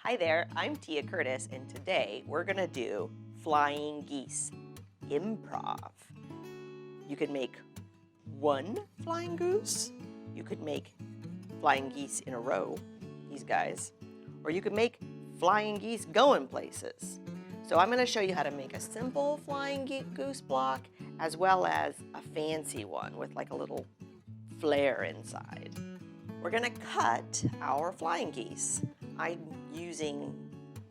Hi there, I'm Tia Curtis, and today we're gonna do flying geese improv. You could make one flying goose, you could make flying geese in a row, these guys, or you could make flying geese going places. So I'm gonna show you how to make a simple flying goose block as well as a fancy one with like a little flare inside. We're gonna cut our flying geese. I'm using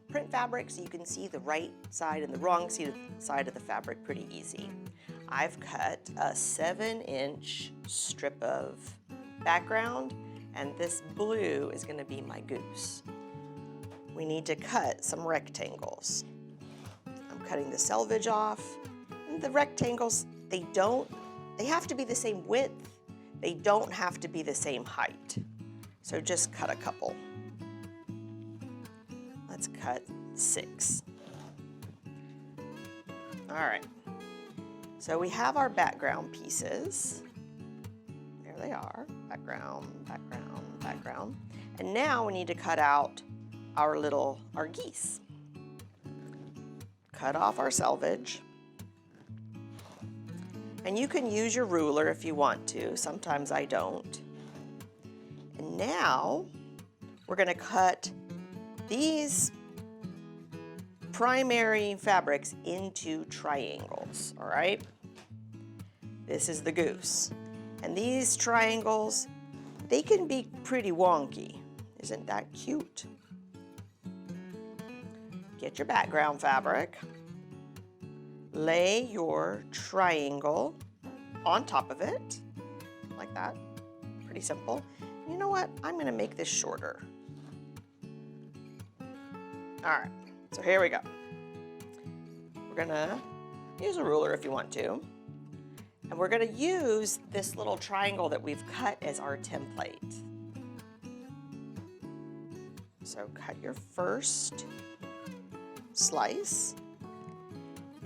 print fabric so you can see the right side and the wrong side of the fabric pretty easy. I've cut a 7-inch strip of background, and this blue is gonna be my goose. We need to cut some rectangles. I'm cutting the selvage off, and the rectangles, they have to be the same width. They don't have to be the same height. So just cut a couple. Let's cut 6. All right. So we have our background pieces. There they are. Background, background, background. And now we need to cut out our geese. Cut off our selvage. And you can use your ruler if you want to. Sometimes I don't. And now we're going to cut these primary fabrics into triangles, all right? This is the goose. And these triangles, they can be pretty wonky. Isn't that cute? Get your background fabric. Lay your triangle on top of it, like that. Pretty simple. You know what? I'm gonna make this shorter. All right, so here we go. We're gonna use a ruler if you want to. And we're gonna use this little triangle that we've cut as our template. So cut your first slice.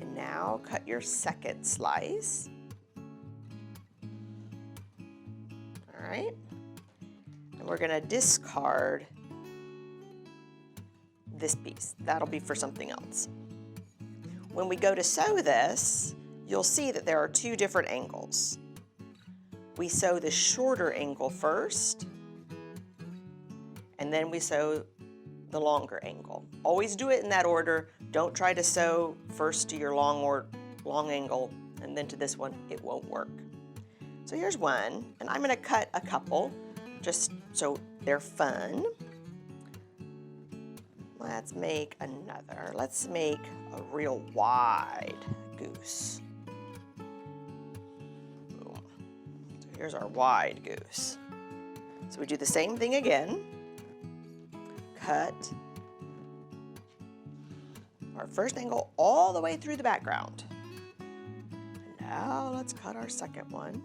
And now cut your second slice. All right. And we're gonna discard this piece. That'll be for something else. When we go to sew this, you'll see that there are 2 different angles. We sew the shorter angle first, and then we sew the longer angle. Always do it in that order. Don't try to sew first to your long angle and then to this one. It won't work. So here's one, and I'm gonna cut a couple just so they're fun. Let's make another. Let's make a real wide goose. Boom. So here's our wide goose. So we do the same thing again. Cut our first angle all the way through the background. And now let's cut our second one.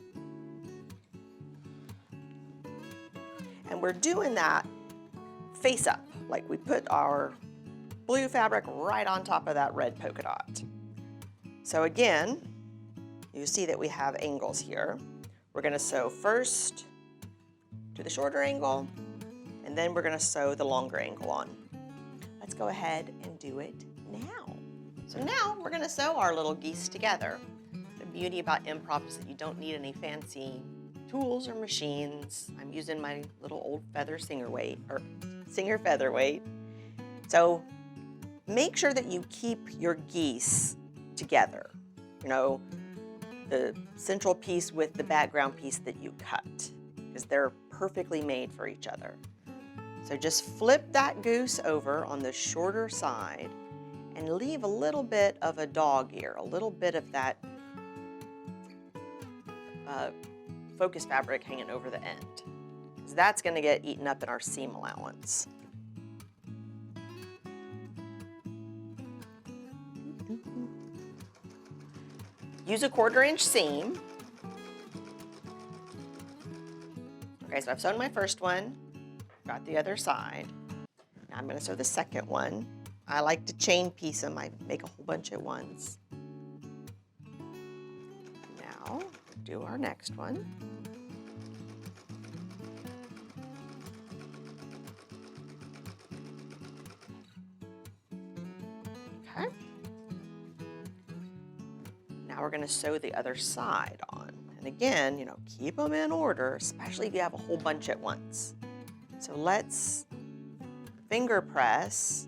And we're doing that face up, like we put our blue fabric right on top of that red polka dot. So again, you see that we have angles here. We're gonna sew first to the shorter angle, and then we're gonna sew the longer angle on. Let's go ahead and do it now. So now we're gonna sew our little geese together. The beauty about improv is that you don't need any fancy tools or machines. I'm using my little old Singer featherweight. So make sure that you keep your geese together. You know, the central piece with the background piece that you cut, because they're perfectly made for each other. So just flip that goose over on the shorter side and leave a little bit of a dog ear, a little bit of that focus fabric hanging over the end, because that's going to get eaten up in our seam allowance. Use a 1/4-inch seam. Okay, so I've sewn my first one, got the other side. Now I'm going to sew the second one. I like to chain piece them. I make a whole bunch at once. Now, do our next one. Okay. Now we're going to sew the other side on. And again, you know, keep them in order, especially if you have a whole bunch at once. So let's finger press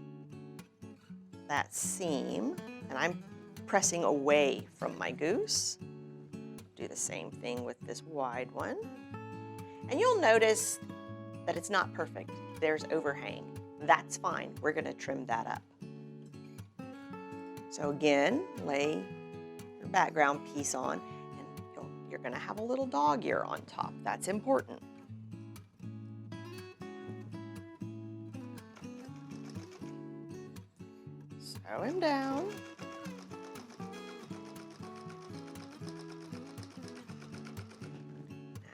that seam, and I'm pressing away from my goose. Do the same thing with this wide one. And you'll notice that it's not perfect. There's overhang. That's fine. We're going to trim that up. So again, lay your background piece on, and you're going to have a little dog ear on top. That's important. Sew him down.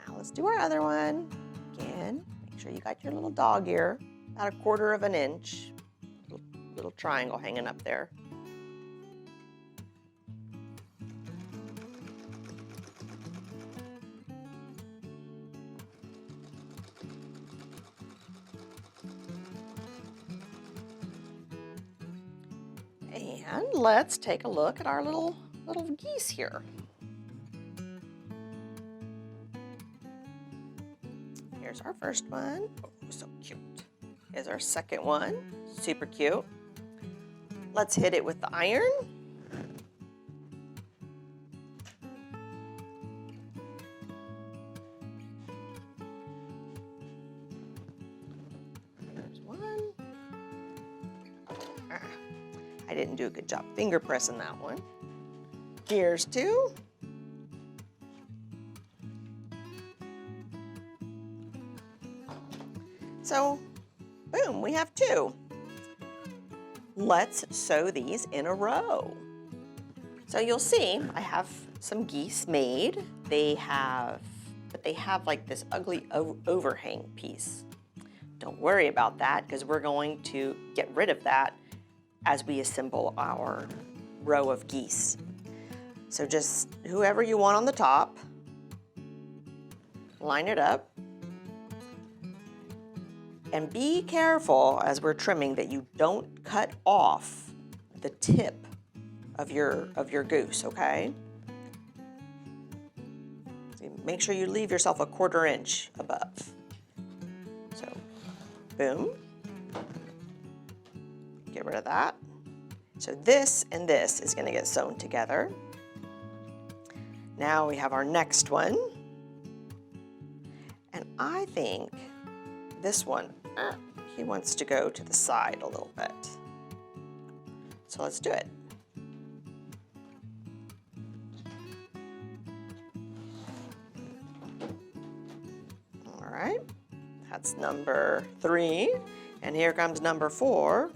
Now let's do our other one. Again, make sure you got your little dog ear, about 1/4 of an inch. Little triangle hanging up there. And let's take a look at our little geese here. Here's our first one. Oh, so cute. Here's our second one. Super cute. Let's hit it with the iron. There's one. I didn't do a good job finger pressing that one. Here's two. So, boom, we have two. Let's sew these in a row. So you'll see I have some geese made. But they have like this ugly overhang piece. Don't worry about that, because we're going to get rid of that as we assemble our row of geese. So just whoever you want on the top, line it up. And be careful as we're trimming that you don't cut off the tip of your goose, okay? So make sure you leave yourself 1/4 inch above. So, boom. Get rid of that. So this and this is going to get sewn together. Now we have our next one. And I think this one, he wants to go to the side a little bit. So let's do it. All right, that's number 3. And here comes number 4.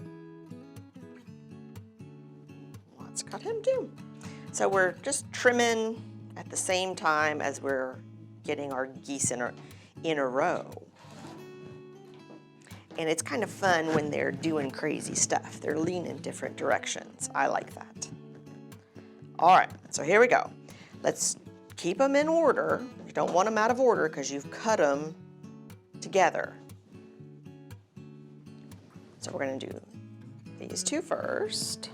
Let's cut him too. So we're just trimming at the same time as we're getting our geese in a row. And it's kind of fun when they're doing crazy stuff. They're leaning different directions. I like that. All right, so here we go. Let's keep them in order. You don't want them out of order because you've cut them together. So we're going to do these two first.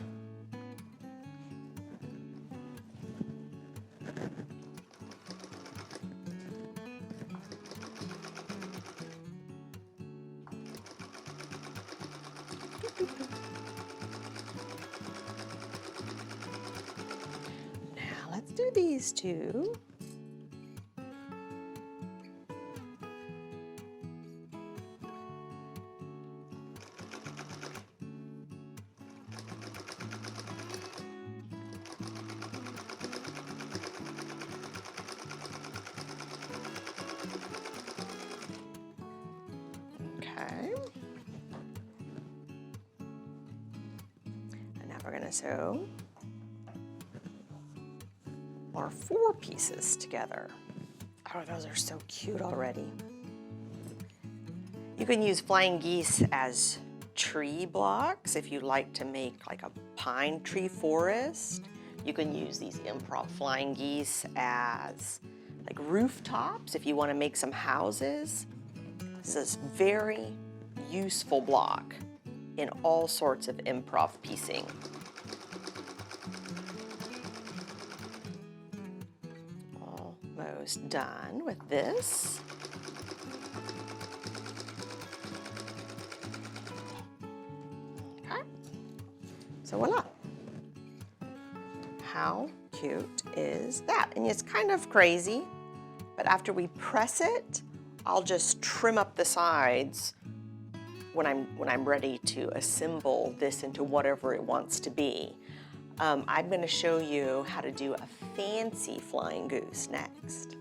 Now let's do these two. Okay. And now we're going to sew our 4 pieces together. Oh, those are so cute already. You can use flying geese as tree blocks if you like to make like a pine tree forest. You can use these Improv Flying Geese as like rooftops if you want to make some houses. This is a very useful block in all sorts of improv piecing. almost done with this. Okay, so voila. How cute is that? And it's kind of crazy, but after we press it, I'll just trim up the sides when I'm ready to assemble this into whatever it wants to be. I'm going to show you how to do a fancy flying goose next.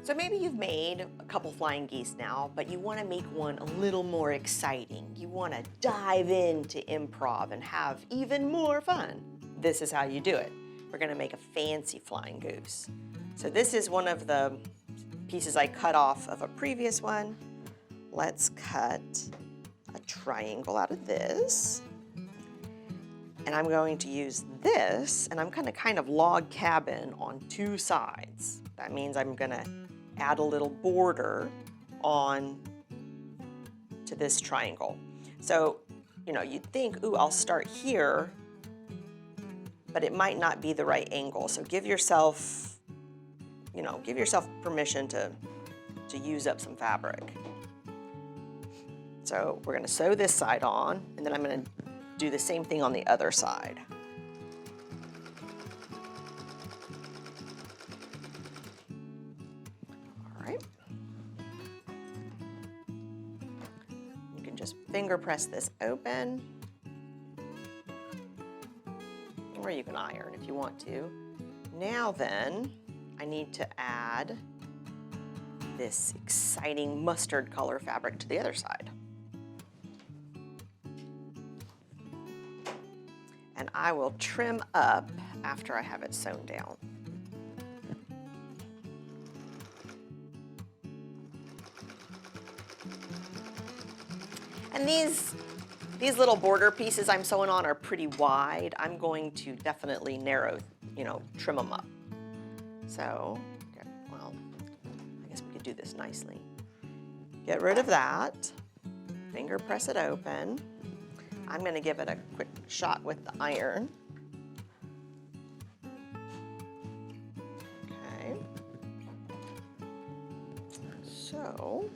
So maybe you've made a couple flying geese now, but you want to make one a little more exciting. You want to dive into improv and have even more fun. This is how you do it. We're going to make a fancy flying goose. So this is one of the pieces I cut off of a previous one. Let's cut a triangle out of this. And I'm going to use this, and I'm going to kind of log cabin on two sides. That means I'm going to add a little border on to this triangle. So, you know, you'd think, ooh, I'll start here, but it might not be the right angle. So give yourself, you know, give yourself permission to use up some fabric. So we're going to sew this side on, and then I'm going to do the same thing on the other side. All right. You can just finger press this open, or you can iron if you want to. Now then, I need to add this exciting mustard color fabric to the other side. And I will trim up after I have it sewn down. And these little border pieces I'm sewing on are pretty wide. I'm going to definitely narrow, you know, trim them up. So, well, I guess we could do this nicely. Get rid of that. Finger press it open. I'm going to give it a quick shot with the iron. Okay. So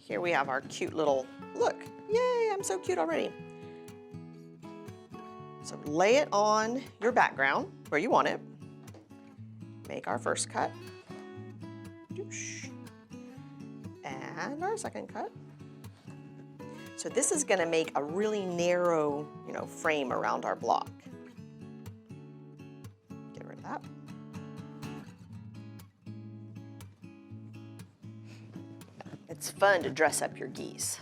here we have our cute little, look, yay, I'm so cute already. So lay it on your background where you want it. Make our first cut. And our second cut. So this is going to make a really narrow, you know, frame around our block. Get rid of that. It's fun to dress up your geese.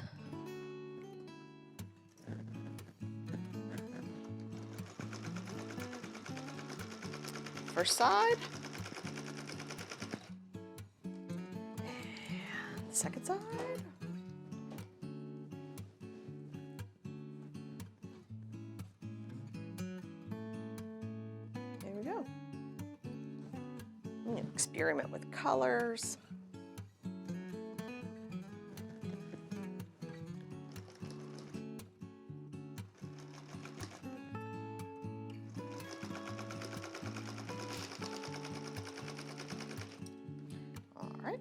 First side. And the second side. Experiment with colors. All right.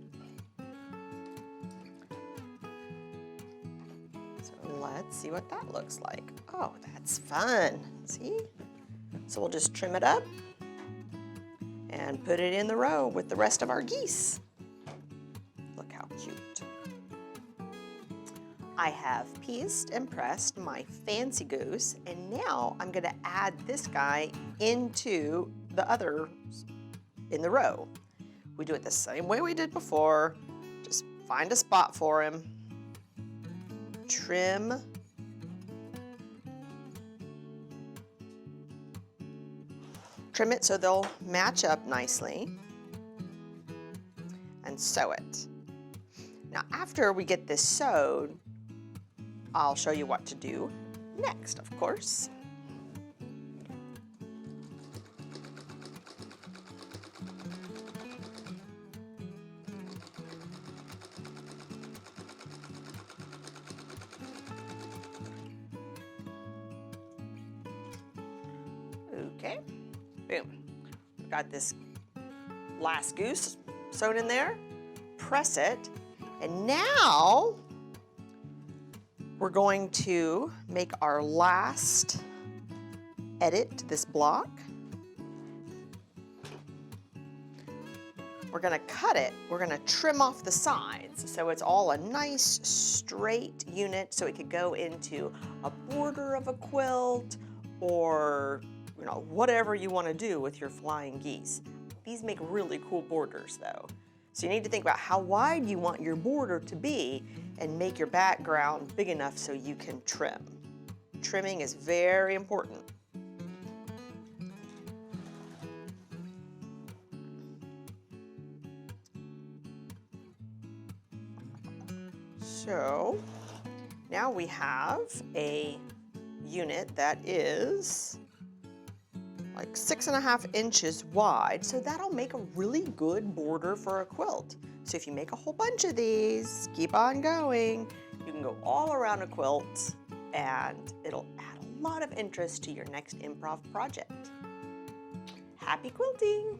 So let's see what that looks like. Oh, that's fun. See? So we'll just trim it up and put it in the row with the rest of our geese. Look how cute. I have pieced and pressed my fancy goose, and now I'm gonna add this guy into the others in the row. We do it the same way we did before. Just find a spot for him, trim, trim it so they'll match up nicely, and sew it. Now after we get this sewed, I'll show you what to do next, of course. Okay, boom. Got this last goose sewn in there, press it, and now we're going to make our last edit to this block. We're gonna cut it, we're gonna trim off the sides so it's all a nice straight unit so it could go into a border of a quilt or whatever you wanna do with your flying geese. These make really cool borders though. So you need to think about how wide you want your border to be and make your background big enough so you can trim. Trimming is very important. So now we have a unit that is like 6.5 inches wide, so that'll make a really good border for a quilt. So if you make a whole bunch of these, keep on going, you can go all around a quilt and it'll add a lot of interest to your next improv project. Happy quilting!